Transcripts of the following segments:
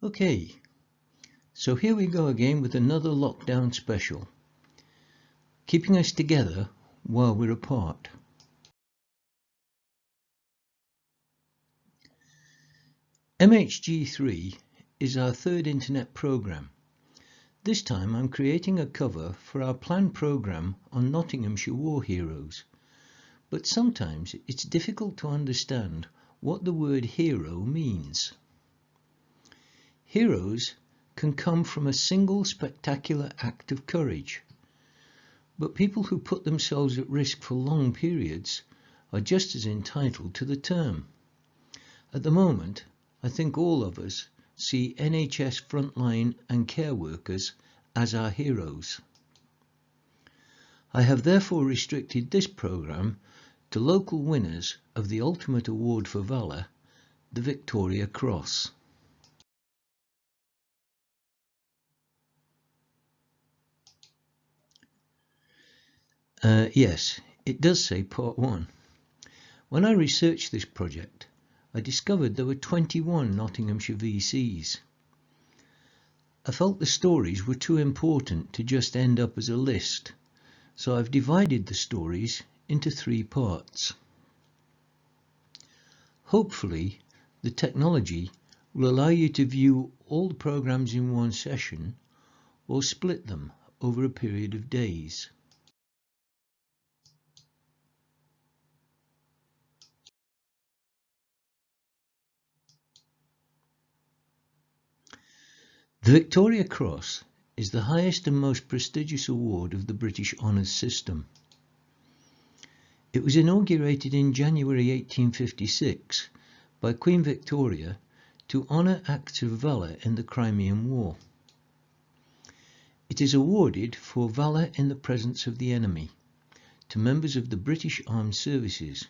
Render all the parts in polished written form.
Okay, so here we go again with another lockdown special, keeping us together while we're apart. MHG3 is our third internet program. This time I'm creating a cover for our planned program on Nottinghamshire war heroes, but sometimes it's difficult to understand what the word hero means. Heroes can come from a single spectacular act of courage, but people who put themselves at risk for long periods are just as entitled to the term. At the moment, I think all of us see NHS frontline and care workers as our heroes. I have therefore restricted this programme to local winners of the ultimate award for valour, the Victoria Cross. Yes, it does say Part 1. When I researched this project, I discovered there were 21 Nottinghamshire VCs. I felt the stories were too important to just end up as a list, so I've divided the stories into 3 parts. Hopefully, the technology will allow you to view all the programs in one session or split them over a period of days. The Victoria Cross is the highest and most prestigious award of the British Honours System. It was inaugurated in January 1856 by Queen Victoria to honour acts of valour in the Crimean War. It is awarded for valour in the presence of the enemy to members of the British Armed Services,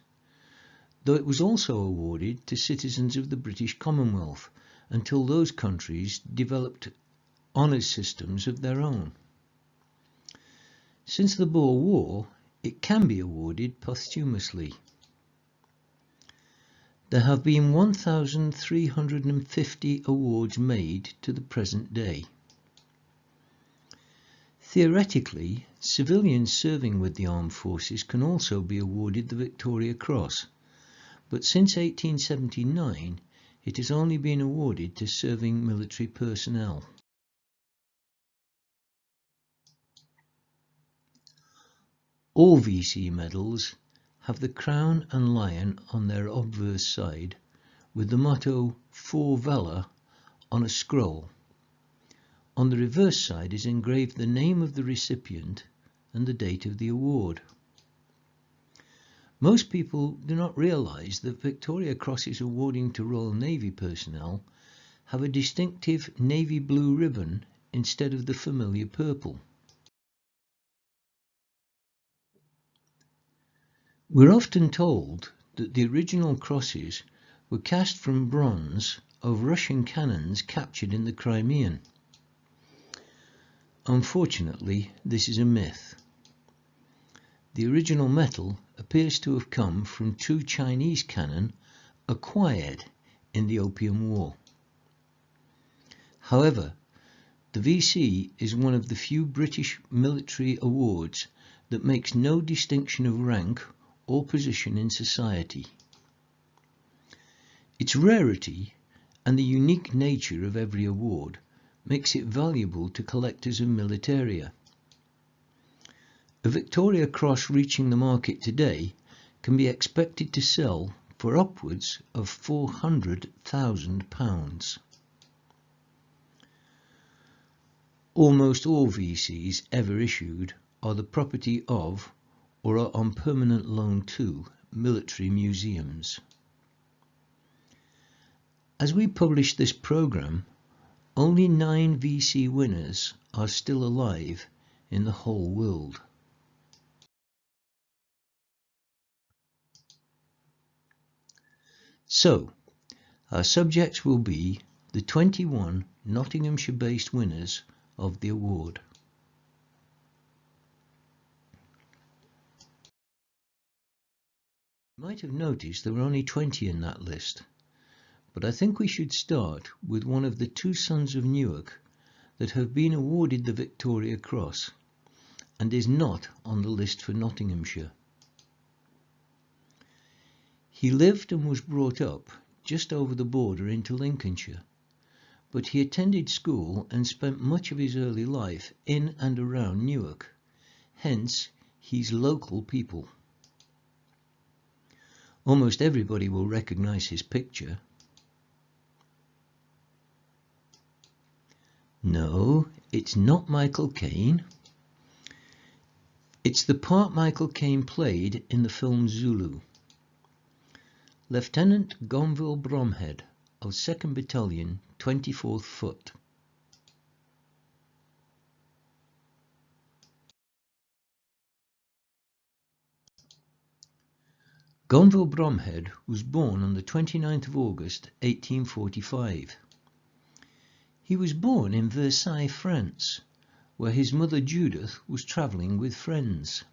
though it was also awarded to citizens of the British Commonwealth until those countries developed honours systems of their own. Since the Boer War, it can be awarded posthumously. There have been 1,350 awards made to the present day. Theoretically, civilians serving with the armed forces can also be awarded the Victoria Cross, but since 1879 it has only been awarded to serving military personnel. All VC medals have the crown and lion on their obverse side with the motto "For Valour" on a scroll. On the reverse side is engraved the name of the recipient and the date of the award. Most people do not realise that Victoria Crosses awarding to Royal Navy personnel have a distinctive navy blue ribbon instead of the familiar purple. We're often told that the original crosses were cast from bronze of Russian cannons captured in the Crimean. Unfortunately, this is a myth. The original metal appears to have come from 2 Chinese cannon acquired in the Opium War. However, the VC is one of the few British military awards that makes no distinction of rank or position in society. Its rarity and the unique nature of every award makes it valuable to collectors of militaria. A Victoria Cross reaching the market today can be expected to sell for upwards of £400,000. Almost all VCs ever issued are the property of or are on permanent loan to military museums. As we publish this programme, only 9 VC winners are still alive in the whole world. So, our subjects will be the 21 Nottinghamshire-based winners of the award. You might have noticed there were only 20 in that list, but I think we should start with one of the two sons of Newark that have been awarded the Victoria Cross and is not on the list for Nottinghamshire. He lived and was brought up just over the border into Lincolnshire, but he attended school and spent much of his early life in and around Newark. Hence, he's local people. Almost everybody will recognise his picture. No, it's not Michael Caine. It's the part Michael Caine played in the film Zulu. Lieutenant Gonville Bromhead of 2nd Battalion, 24th Foot. Gonville Bromhead was born on the 29th of August 1845. He was born in Versailles, France, where his mother Judith was travelling with friends.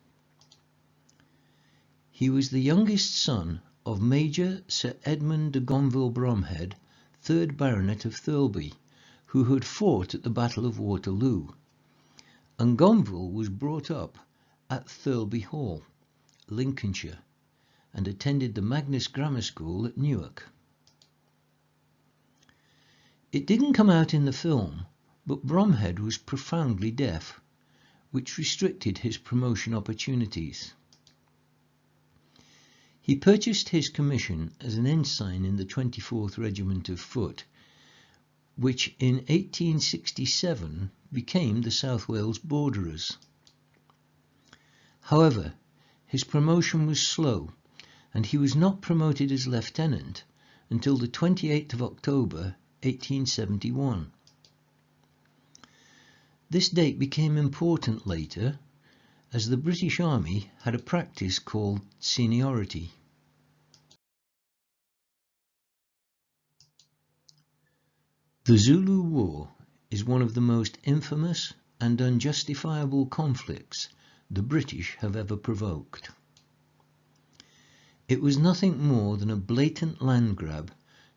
He was the youngest son of Major Sir Edmund de Gonville Bromhead, 3rd Baronet of Thirlby, who had fought at the Battle of Waterloo, and Gonville was brought up at Thirlby Hall, Lincolnshire, and attended the Magnus Grammar School at Newark. It didn't come out in the film, but Bromhead was profoundly deaf, which restricted his promotion opportunities. He purchased his commission as an ensign in the 24th Regiment of Foot, which in 1867 became the South Wales Borderers. However, his promotion was slow, and he was not promoted as lieutenant until the 28th of October 1871. This date became important later, as the British Army had a practice called seniority. The Zulu War is one of the most infamous and unjustifiable conflicts the British have ever provoked. It was nothing more than a blatant land grab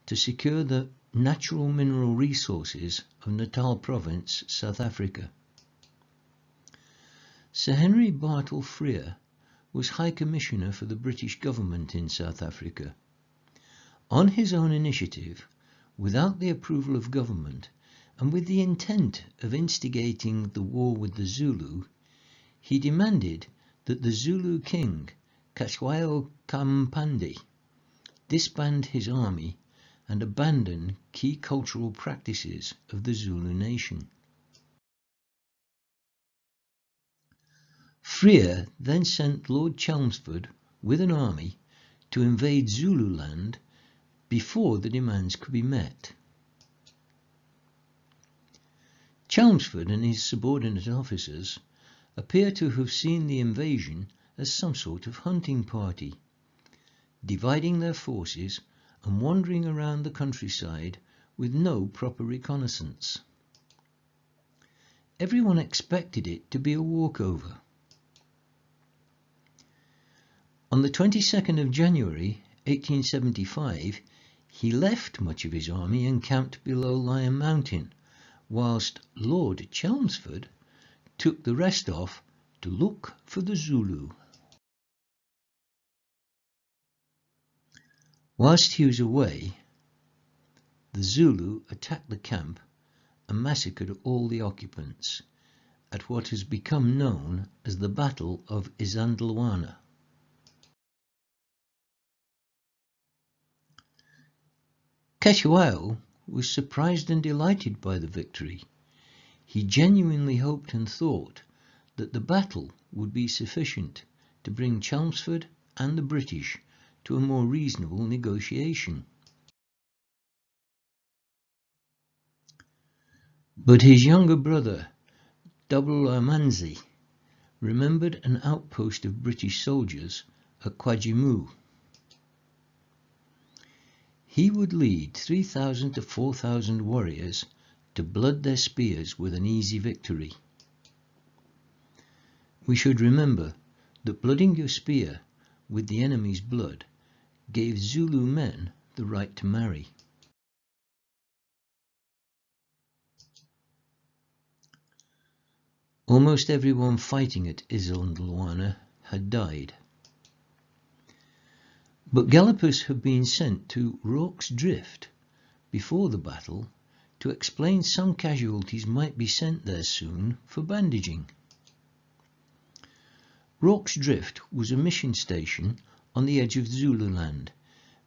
to secure the natural mineral resources of Natal Province, South Africa. Sir Henry Bartle Frere was High Commissioner for the British government in South Africa. On his own initiative, without the approval of government, and with the intent of instigating the war with the Zulu, he demanded that the Zulu king, Cetshwayo Kampande, disband his army and abandon key cultural practices of the Zulu nation. Frere then sent Lord Chelmsford with an army to invade Zululand before the demands could be met. Chelmsford and his subordinate officers appear to have seen the invasion as some sort of hunting party, dividing their forces and wandering around the countryside with no proper reconnaissance. Everyone expected it to be a walkover. On the 22nd of January 1875, he left much of his army and camped below Lion Mountain, whilst Lord Chelmsford took the rest off to look for the Zulu. Whilst he was away, the Zulu attacked the camp and massacred all the occupants at what has become known as the Battle of Isandlwana. Cetshwayo was surprised and delighted by the victory. He genuinely hoped and thought that the battle would be sufficient to bring Chelmsford and the British to a more reasonable negotiation. But his younger brother, Double Amanzi, remembered an outpost of British soldiers at Kwajimu. He would lead 3,000 to 4,000 warriors to blood their spears with an easy victory. We should remember that blooding your spear with the enemy's blood gave Zulu men the right to marry. Almost everyone fighting at Untitled had died. But gallopers had been sent to Rorke's Drift before the battle to explain some casualties might be sent there soon for bandaging. Rorke's Drift was a mission station on the edge of Zululand,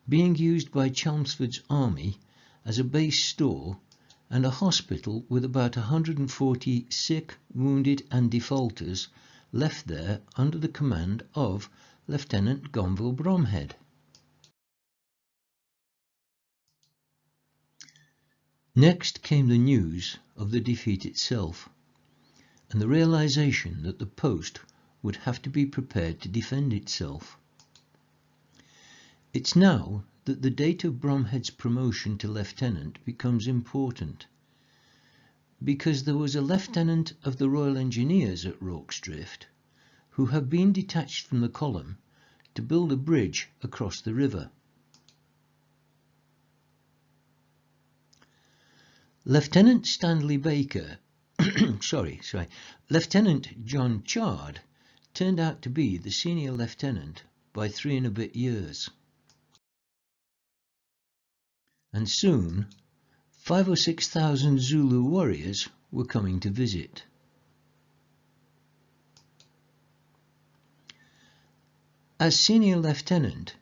being used by Chelmsford's army as a base store and a hospital with about 140 sick, wounded and defaulters left there under the command of Lieutenant Gonville Bromhead. Next came the news of the defeat itself, and the realization that the post would have to be prepared to defend itself. It's now that the date of Bromhead's promotion to lieutenant becomes important, because there was a lieutenant of the Royal Engineers at Rorke's Drift who had been detached from the column to build a bridge across the river. Lieutenant Stanley Baker, Lieutenant John Chard turned out to be the senior lieutenant by 3 and a bit years. And soon 5,000 or 6,000 Zulu warriors were coming to visit. As senior lieutenant,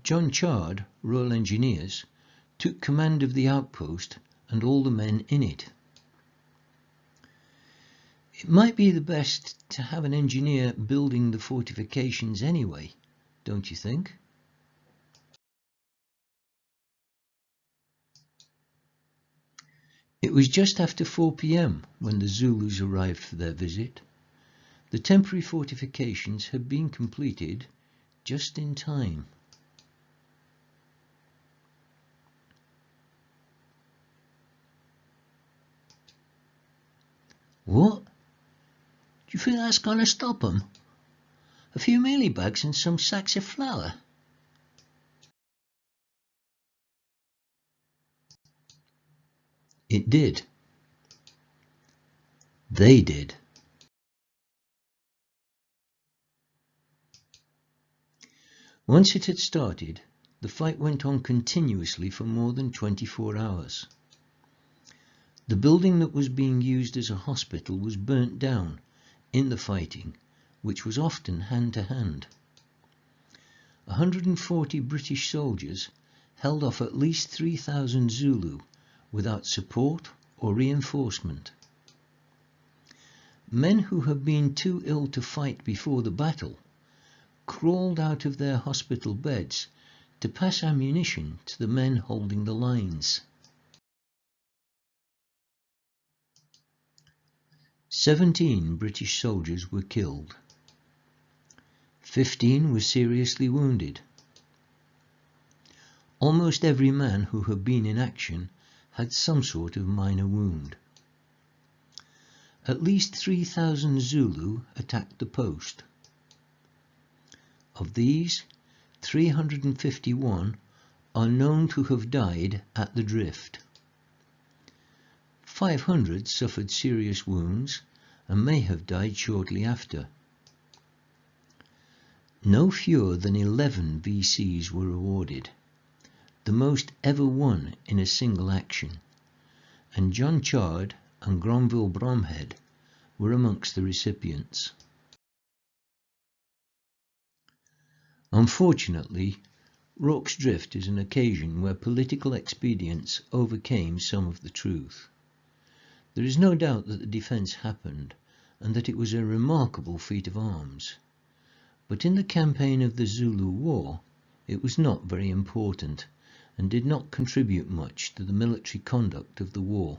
John Chard, Royal Engineers, took command of the outpost and all the men in it. It might be the best to have an engineer building the fortifications anyway, don't you think? It was just after 4 p.m. when the Zulus arrived for their visit. The temporary fortifications had been completed just in time. What? Do you think that's going to stop them? A few mealie bags and some sacks of flour? It did. They did. Once it had started, the fight went on continuously for more than 24 hours. The building that was being used as a hospital was burnt down in the fighting, which was often hand-to-hand. 140 British soldiers held off at least 3,000 Zulu without support or reinforcement. Men who had been too ill to fight before the battle crawled out of their hospital beds to pass ammunition to the men holding the lines. 17 British soldiers were killed. 15 were seriously wounded. Almost every man who had been in action had some sort of minor wound. At least 3,000 Zulu attacked the post. Of these, 351 are known to have died at the drift. 500 suffered serious wounds and may have died shortly after. No fewer than 11 VCs were awarded, the most ever won in a single action, and John Chard and Gonville Bromhead were amongst the recipients. Unfortunately, Rorke's Drift is an occasion where political expedience overcame some of the truth. There is no doubt that the defence happened and that it was a remarkable feat of arms, but in the campaign of the Zulu War it was not very important and did not contribute much to the military conduct of the war.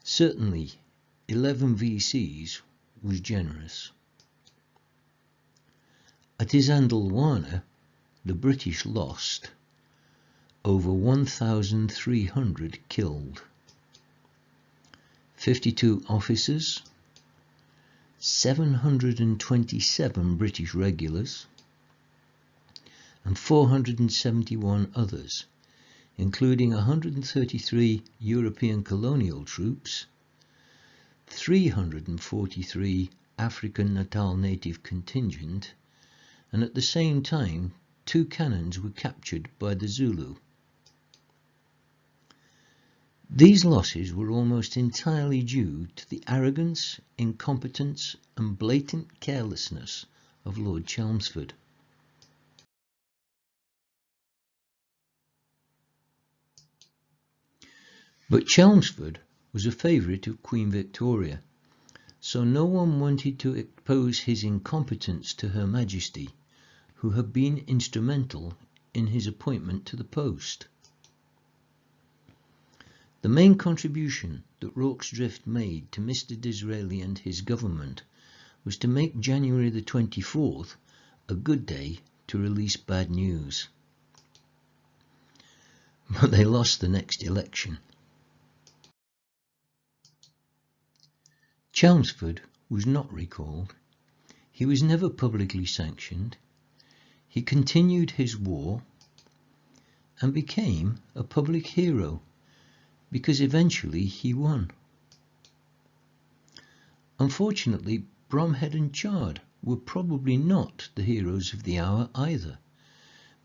Certainly 11 VCs was generous. At Isandlwana, the British lost over 1,300 killed, 52 officers, 727 British regulars, and 471 others, including 133 European colonial troops, 343 African Natal native contingent, and at the same time 2 cannons were captured by the Zulu. These losses were almost entirely due to the arrogance, incompetence and blatant carelessness of Lord Chelmsford. But Chelmsford was a favourite of Queen Victoria, so no one wanted to expose his incompetence to Her Majesty, who had been instrumental in his appointment to the post. The main contribution that Rorke's Drift made to Mr. Disraeli and his government was to make January the 24th a good day to release bad news. But they lost the next election. Chelmsford was not recalled. He was never publicly sanctioned. He continued his war and became a public hero because eventually he won. Unfortunately, Bromhead and Chard were probably not the heroes of the hour either,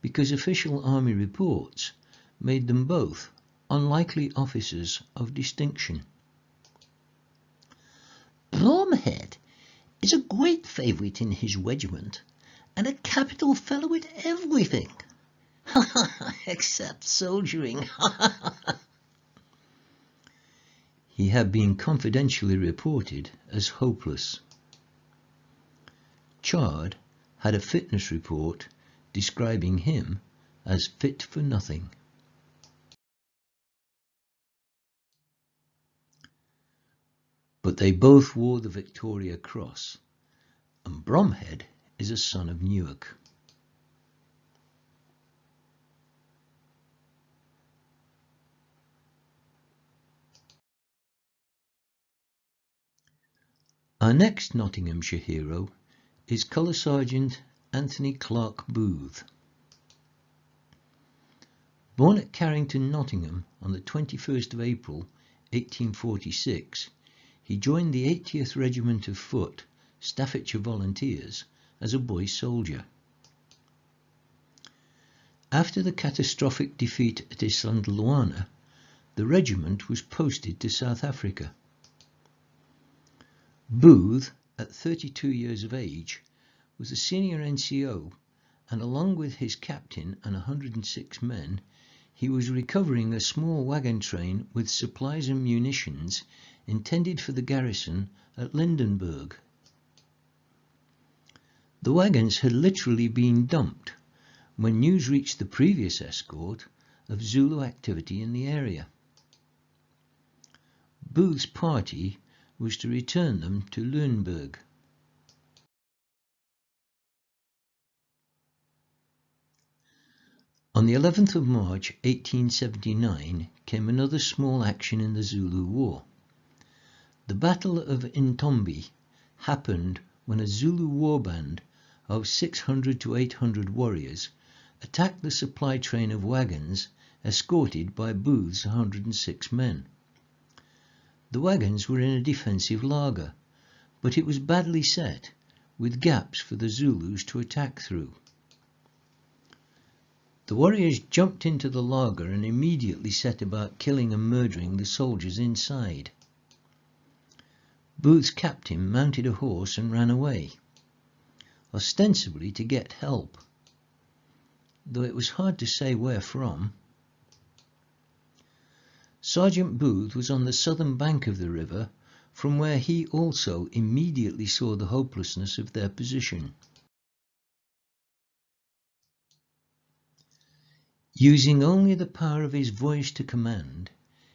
because official army reports made them both unlikely officers of distinction. Bromhead is a great favourite in his regiment, and a capital fellow at everything, except soldiering. He had been confidentially reported as hopeless. Chard had a fitness report describing him as fit for nothing. But they both wore the Victoria Cross, and Bromhead is a son of Newark. Our next Nottinghamshire hero is Colour Sergeant Anthony Clark Booth. Born at Carrington, Nottingham on the 21st of April 1846, he joined the 80th Regiment of Foot, Staffordshire Volunteers, as a boy soldier. After the catastrophic defeat at Isandlwana, the regiment was posted to South Africa. Booth, at 32 years of age, was a senior NCO, and along with his captain and 106 men, he was recovering a small wagon train with supplies and munitions intended for the garrison at Lydenburg. The wagons had literally been dumped when news reached the previous escort of Zulu activity in the area. Booth's party was to return them to Lydenburg. On the 11th of March 1879 came another small action in the Zulu War. The Battle of Tombi happened when a Zulu war band of 600 to 800 warriors attacked the supply train of wagons escorted by Booth's 106 men. The wagons were in a defensive laager, but it was badly set, with gaps for the Zulus to attack through. The warriors jumped into the laager and immediately set about killing and murdering the soldiers inside. Booth's captain mounted a horse and ran away, ostensibly to get help, though it was hard to say where from. Sergeant Booth was on the southern bank of the river, from where he also immediately saw the hopelessness of their position. Using only the power of his voice to command,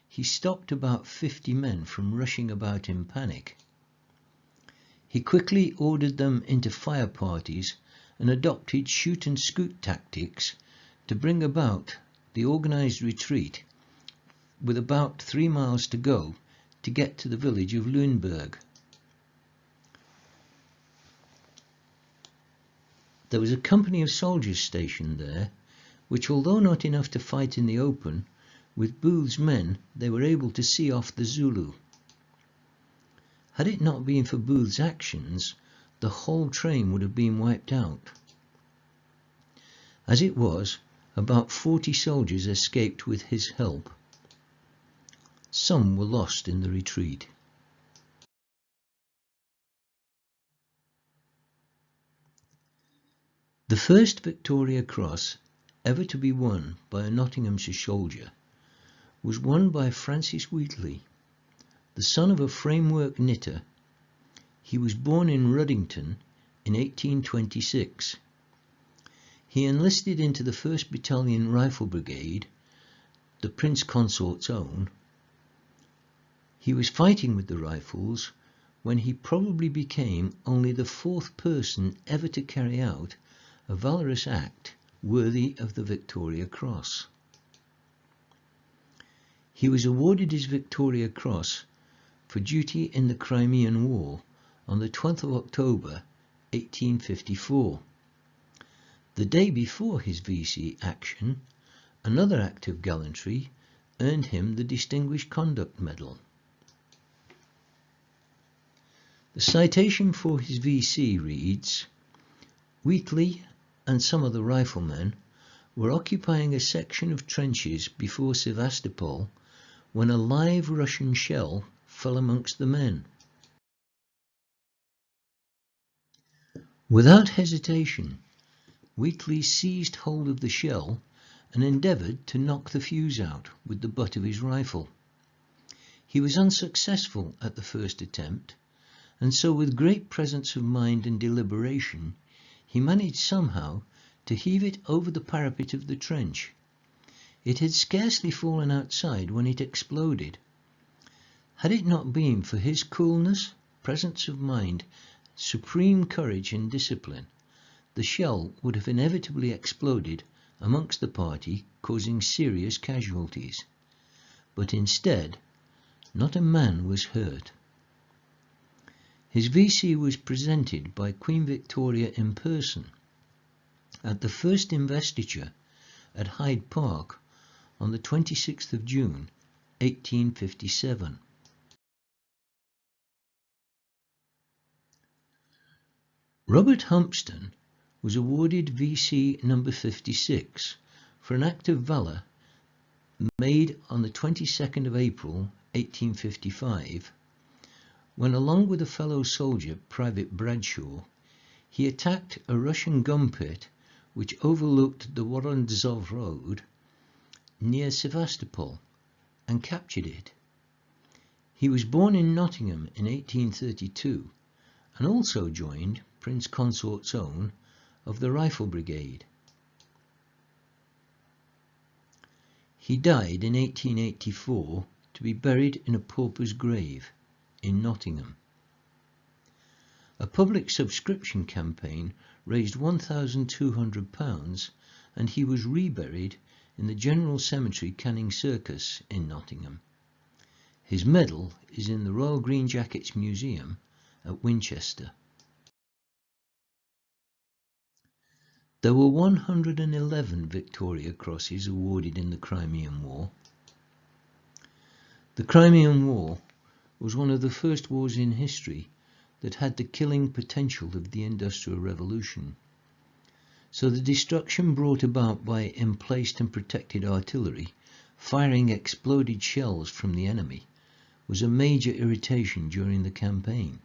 he stopped about 50 men from rushing about in panic. He quickly ordered them into fire parties and adopted shoot and scoot tactics to bring about the organised retreat, with about 3 miles to go to get to the village of Lydenburg. There was a company of soldiers stationed there, which, although not enough to fight in the open, with Booth's men they were able to see off the Zulu. Had it not been for Booth's actions, the whole train would have been wiped out. As it was, about 40 soldiers escaped with his help. Some were lost in the retreat. The first Victoria Cross ever to be won by a Nottinghamshire soldier was won by Francis Wheatley, the son of a framework knitter. He was born in Ruddington in 1826. He enlisted into the 1st Battalion Rifle Brigade, the Prince Consort's own. He was fighting with the Rifles when he probably became only the 4th person ever to carry out a valorous act worthy of the Victoria Cross. He was awarded his Victoria Cross for duty in the Crimean War on the 12th of October 1854. The day before his VC action, another act of gallantry earned him the Distinguished Conduct Medal. The citation for his VC reads, "Wheatley and some of the riflemen were occupying a section of trenches before Sevastopol when a live Russian shell fell amongst the men. Without hesitation, Wheatley seized hold of the shell and endeavoured to knock the fuse out with the butt of his rifle. He was unsuccessful at the first attempt, and so with great presence of mind and deliberation, he managed somehow to heave it over the parapet of the trench. It had scarcely fallen outside when it exploded. Had it not been for his coolness, presence of mind, supreme courage and discipline, the shell would have inevitably exploded amongst the party, causing serious casualties. But instead, not a man was hurt." His VC was presented by Queen Victoria in person at the first investiture at Hyde Park on the 26th of June 1857. Robert Hampsten was awarded VC number 56 for an act of valour made on the 22nd of April 1855, when along with a fellow soldier, Private Bradshaw, he attacked a Russian gun pit which overlooked the Worondzov Road near Sevastopol and captured it. He was born in Nottingham in 1832 and also joined Prince Consort's own of the Rifle Brigade. He died in 1884 to be buried in a pauper's grave in Nottingham. A public subscription campaign raised £1,200 and he was reburied in the General Cemetery Canning Circus in Nottingham. His medal is in the Royal Green Jackets Museum at Winchester. There were 111 Victoria Crosses awarded in the Crimean War. The Crimean War was one of the first wars in history that had the killing potential of the Industrial Revolution. So the destruction brought about by emplaced and protected artillery, firing exploded shells from the enemy, was a major irritation during the campaign.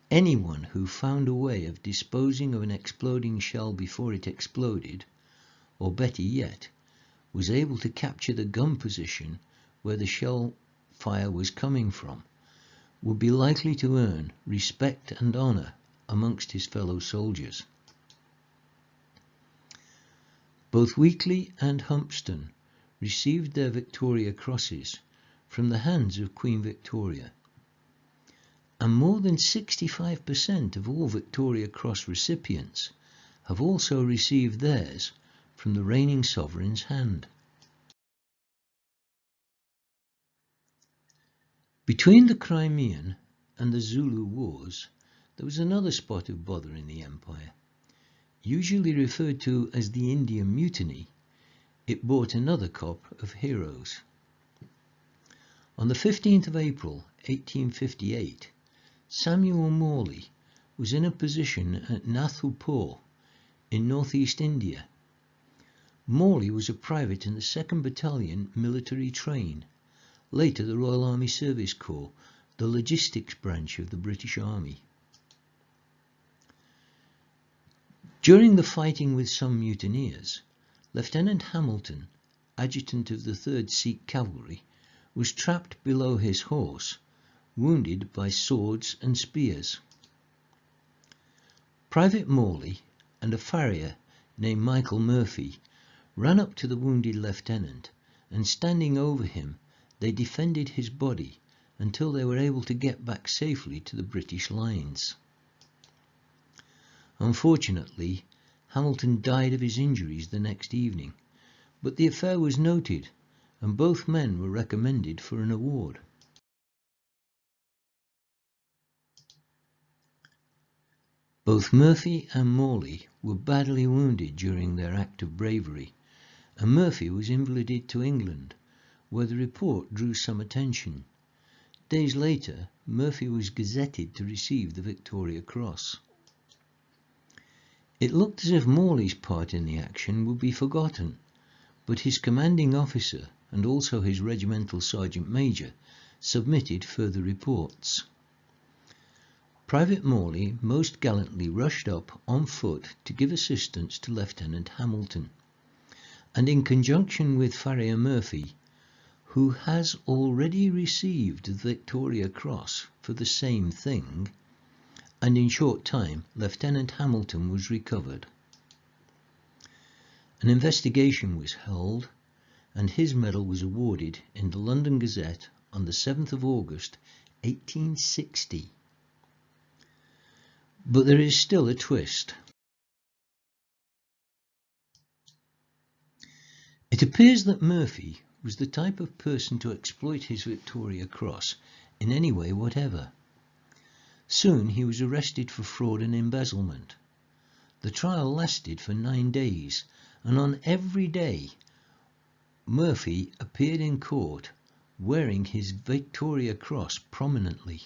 Anyone who found a way of disposing of an exploding shell before it exploded, or better yet, was able to capture the gun position where the shell fire was coming from, would be likely to earn respect and honour amongst his fellow soldiers. Both Wheatley and Hampsten received their Victoria Crosses from the hands of Queen Victoria, and more than 65% of all Victoria Cross recipients have also received theirs from the reigning sovereign's hand. Between the Crimean and the Zulu Wars, there was another spot of bother in the empire. Usually referred to as the Indian Mutiny, it brought another crop of heroes. On the 15th of April 1858, Samuel Morley was in a position at Nathupur in northeast India. Morley was a private in the 2nd Battalion Military Train, later the Royal Army Service Corps, the logistics branch of the British Army. During the fighting with some mutineers, Lieutenant Hamilton, adjutant of the 3rd Sikh Cavalry, was trapped below his horse, wounded by swords and spears. Private Morley and a farrier named Michael Murphy ran up to the wounded lieutenant, and standing over him, they defended his body until they were able to get back safely to the British lines. Unfortunately, Hamilton died of his injuries the next evening, but the affair was noted, and both men were recommended for an award. Both Murphy and Morley were badly wounded during their act of bravery, and Murphy was invalided to England, where the report drew some attention. Days later, Murphy was gazetted to receive the Victoria Cross. It looked as if Morley's part in the action would be forgotten, but his commanding officer and also his regimental sergeant major submitted further reports. Private Morley most gallantly rushed up on foot to give assistance to Lieutenant Hamilton, and in conjunction with Farrier Murphy, who has already received the Victoria Cross for the same thing, and in short time Lieutenant Hamilton was recovered. An investigation was held, and his medal was awarded in the London Gazette on the 7th of August 1860. But there is still a twist. It appears that Murphy was the type of person to exploit his Victoria Cross in any way whatever. Soon he was arrested for fraud and embezzlement. The trial lasted for 9 days, and on every day Murphy appeared in court wearing his Victoria Cross prominently.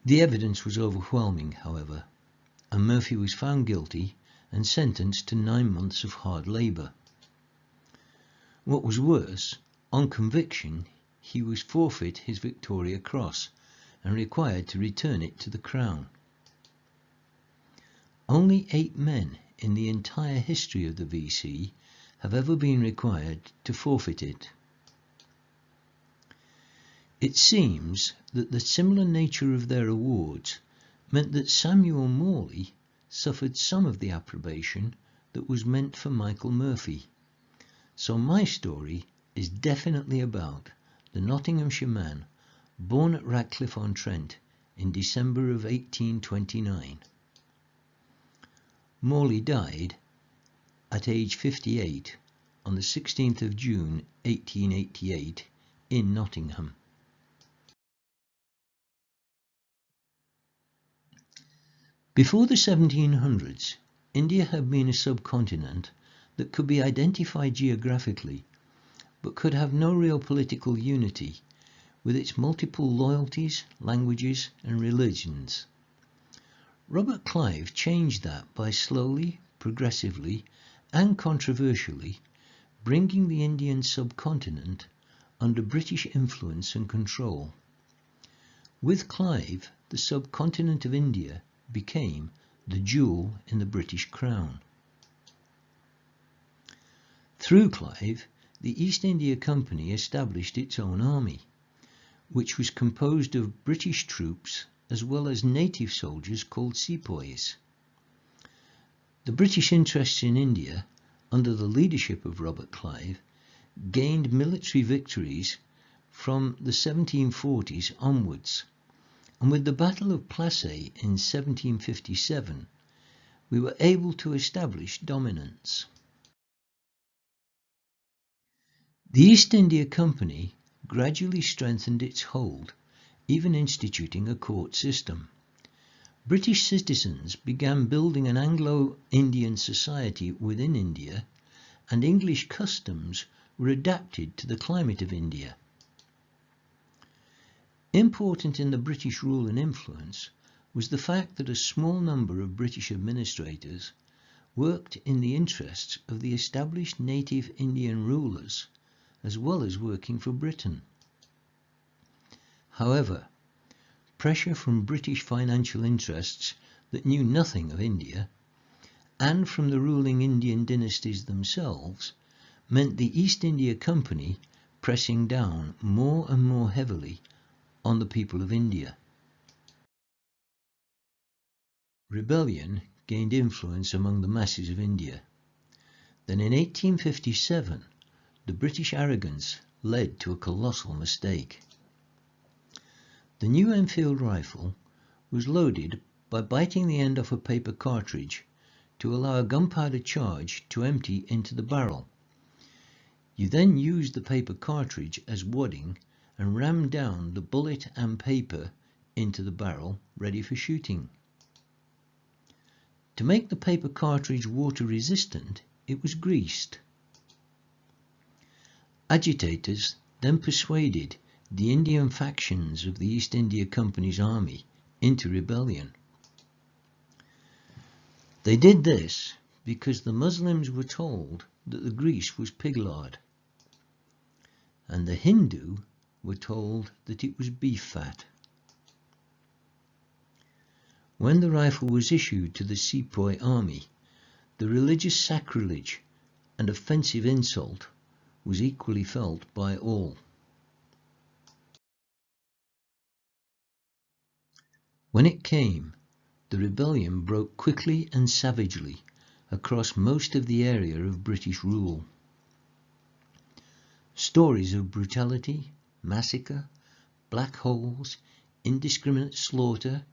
The evidence was overwhelming, however, and Murphy was found guilty and sentenced to 9 months of hard labour. What was worse, on conviction, he was forfeit his Victoria Cross and required to return it to the Crown. Only 8 men in the entire history of the VC have ever been required to forfeit it. It seems that the similar nature of their awards meant that Samuel Morley suffered some of the approbation that was meant for Michael Murphy. So my story is definitely about the Nottinghamshire man born at Ratcliffe-on-Trent in December of 1829. Morley died at age 58 on the 16th of June 1888 in Nottingham. Before the 1700s, India had been a subcontinent that could be identified geographically, but could have no real political unity, with its multiple loyalties, languages and religions. Robert Clive changed that by slowly, progressively and controversially bringing the Indian subcontinent under British influence and control. With Clive, the subcontinent of India became the jewel in the British crown. Through Clive, the East India Company established its own army, which was composed of British troops as well as native soldiers called sepoys. The British interests in India, under the leadership of Robert Clive, gained military victories from the 1740s onwards, and with the Battle of Plassey in 1757, we were able to establish dominance. The East India Company gradually strengthened its hold, even instituting a court system. British citizens began building an Anglo-Indian society within India, and English customs were adapted to the climate of India. Important in the British rule and influence was the fact that a small number of British administrators worked in the interests of the established native Indian rulers, as well as working for Britain. However, pressure from British financial interests that knew nothing of India, and from the ruling Indian dynasties themselves, meant the East India Company pressing down more and more heavily on the people of India. Rebellion gained influence among the masses of India. Then in 1857, the British arrogance led to a colossal mistake. The new Enfield rifle was loaded by biting the end off a paper cartridge to allow a gunpowder charge to empty into the barrel. You then used the paper cartridge as wadding and rammed down the bullet and paper into the barrel, ready for shooting. To make the paper cartridge water resistant, it was greased. Agitators then persuaded the Indian factions of the East India Company's army into rebellion. They did this because the Muslims were told that the grease was pig lard, and the Hindu were told that it was beef fat. When the rifle was issued to the sepoy army, the religious sacrilege and offensive insult was equally felt by all. When it came, the rebellion broke quickly and savagely across most of the area of British rule. Stories of brutality, massacre, black holes, indiscriminate slaughter,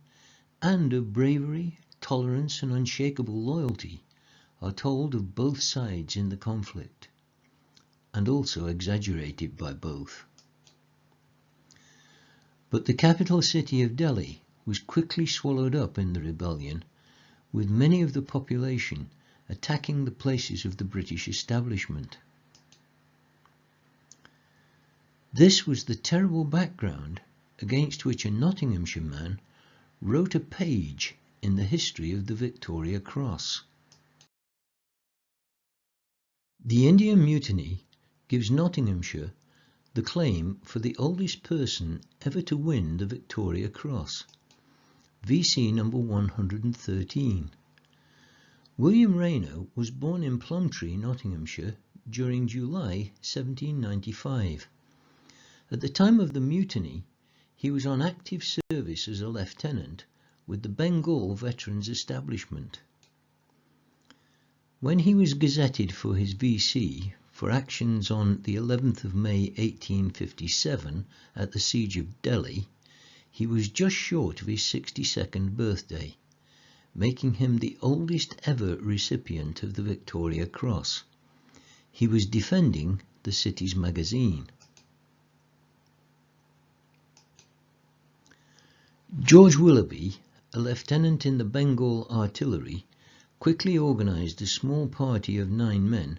and of bravery, tolerance, and unshakable loyalty are told of both sides in the conflict, and also exaggerated by both. But the capital city of Delhi was quickly swallowed up in the rebellion, with many of the population attacking the places of the British establishment. This was the terrible background against which a Nottinghamshire man wrote a page in the history of the Victoria Cross. The Indian Mutiny gives Nottinghamshire the claim for the oldest person ever to win the Victoria Cross, VC number 113. William Raina was born in Plumtree, Nottinghamshire, during July 1795. At the time of the mutiny, he was on active service as a lieutenant with the Bengal Veterans Establishment. When he was gazetted for his VC for actions on the 11th of May 1857 at the Siege of Delhi, he was just short of his 62nd birthday, making him the oldest ever recipient of the Victoria Cross. He was defending the city's magazine. George Willoughby, a lieutenant in the Bengal Artillery, quickly organised a small party of 9 men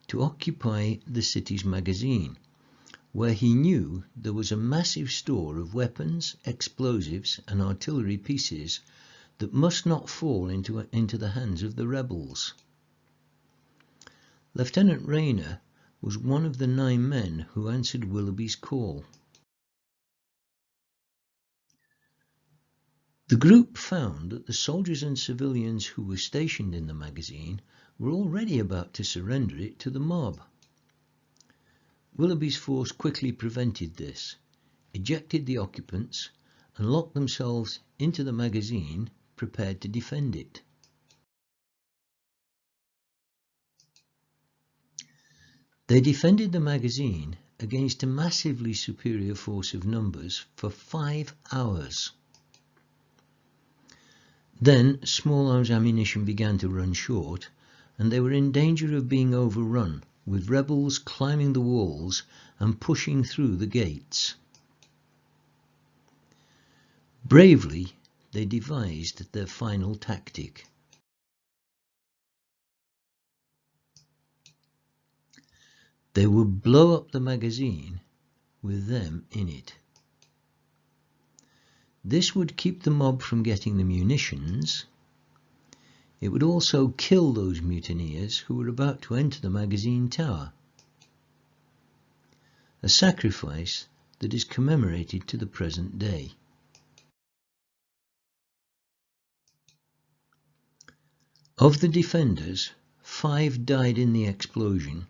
to occupy the city's magazine, where he knew there was a massive store of weapons, explosives and artillery pieces that must not fall into the hands of the rebels. Lieutenant Raina was one of the 9 men who answered Willoughby's call. The group found that the soldiers and civilians who were stationed in the magazine were already about to surrender it to the mob. Willoughby's force quickly prevented this, ejected the occupants, and locked themselves into the magazine, prepared to defend it. They defended the magazine against a massively superior force of numbers for 5 hours. Then small arms ammunition began to run short, and they were in danger of being overrun, with rebels climbing the walls and pushing through the gates. Bravely, they devised their final tactic. They would blow up the magazine with them in it. This would keep the mob from getting the munitions. It would also kill those mutineers who were about to enter the magazine tower. A sacrifice that is commemorated to the present day. Of the defenders, 5 died in the explosion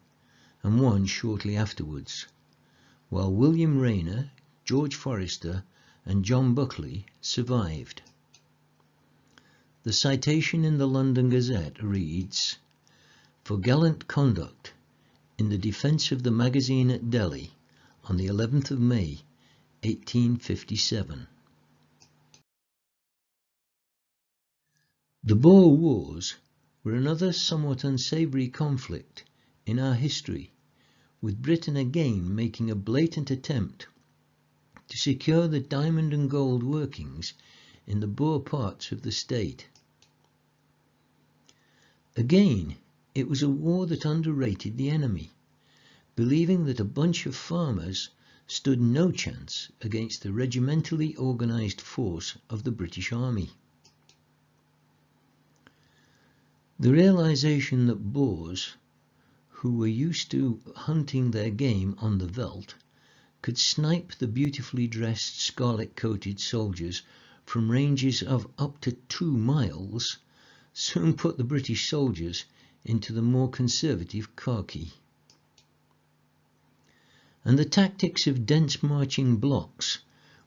and 1 shortly afterwards, while William Raina, George Forrester and John Buckley survived. The citation in the London Gazette reads, "For gallant conduct in the defence of the magazine at Delhi on the 11th of May, 1857. The Boer Wars were another somewhat unsavoury conflict in our history, with Britain again making a blatant attempt to secure the diamond and gold workings in the Boer parts of the state. Again, it was a war that underrated the enemy, believing that a bunch of farmers stood no chance against the regimentally organised force of the British Army. The realisation that Boers, who were used to hunting their game on the veldt, could snipe the beautifully dressed scarlet-coated soldiers from ranges of up to 2 miles, soon put the British soldiers into the more conservative khaki. And the tactics of dense marching blocks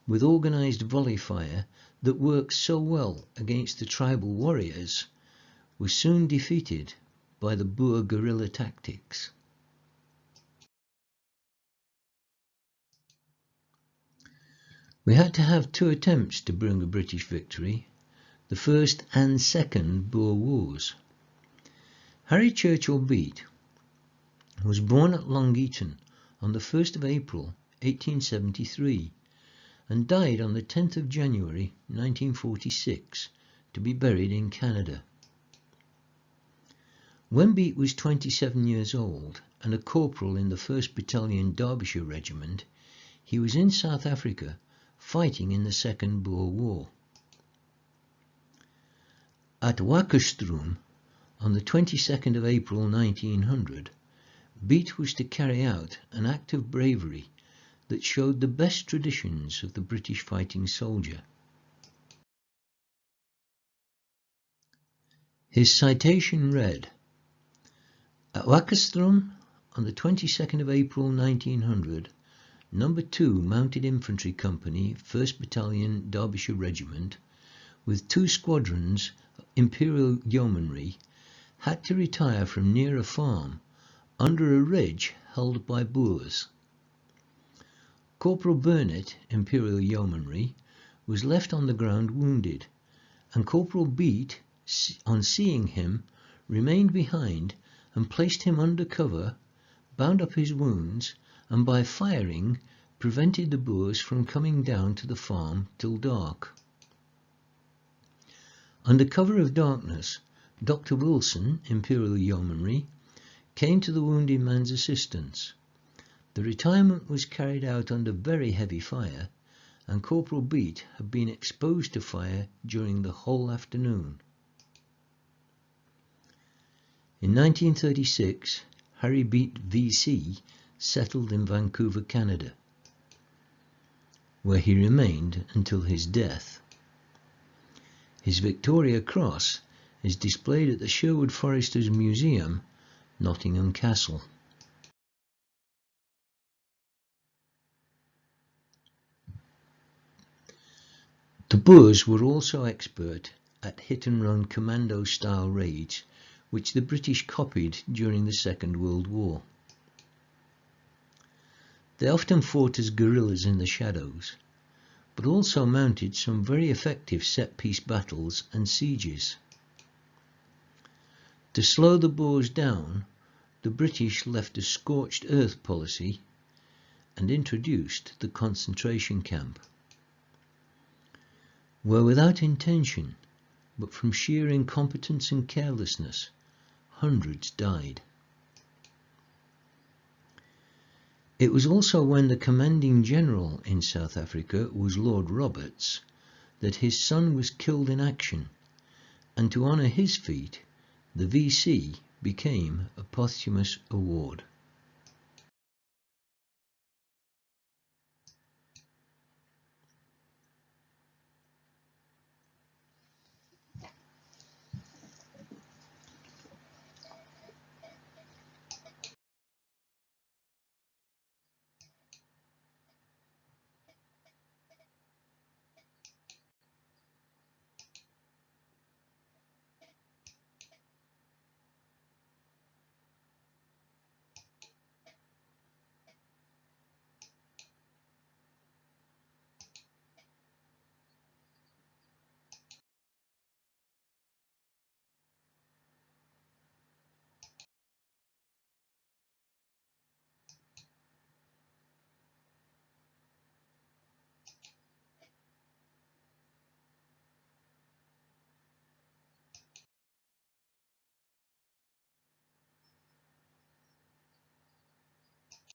with organised volley fire that worked so well against the tribal warriors were soon defeated by the Boer guerrilla tactics. We had to have 2 attempts to bring a British victory, the first and second Boer Wars. Harry Churchill Beat was born at Long Eaton on the 1st of April 1873 and died on the 10th of January 1946 to be buried in Canada. When Beat was 27 years old and a corporal in the 1st Battalion Derbyshire Regiment, he was in South Africa fighting in the Second Boer War. At Wakkerstroom, on the 22nd of April 1900, Beat was to carry out an act of bravery that showed the best traditions of the British fighting soldier. His citation read, "At Wakkerstroom, on the 22nd of April 1900, No. 2 Mounted Infantry Company, 1st Battalion Derbyshire Regiment, with 2 squadrons Imperial Yeomanry, had to retire from near a farm under a ridge held by Boers. Corporal Burnett, Imperial Yeomanry, was left on the ground wounded, and Corporal Beat, on seeing him, remained behind and placed him under cover, bound up his wounds, and by firing prevented the Boers from coming down to the farm till dark. Under cover of darkness, Dr. Wilson, Imperial Yeomanry, came to the wounded man's assistance. The retirement was carried out under very heavy fire, and Corporal Beat had been exposed to fire during the whole afternoon. In 1936, Harry Beat VC settled in Vancouver, Canada, where he remained until his death. His Victoria Cross is displayed at the Sherwood Foresters Museum, Nottingham Castle. The Boers were also expert at hit-and-run commando-style raids, which the British copied during the Second World War. They often fought as guerrillas in the shadows, but also mounted some very effective set-piece battles and sieges. To slow the Boers down, the British left a scorched earth policy and introduced the concentration camp, where without intention, but from sheer incompetence and carelessness, hundreds died. It was also when the commanding general in South Africa was Lord Roberts that his son was killed in action, and to honour his feat, the V.C. became a posthumous award.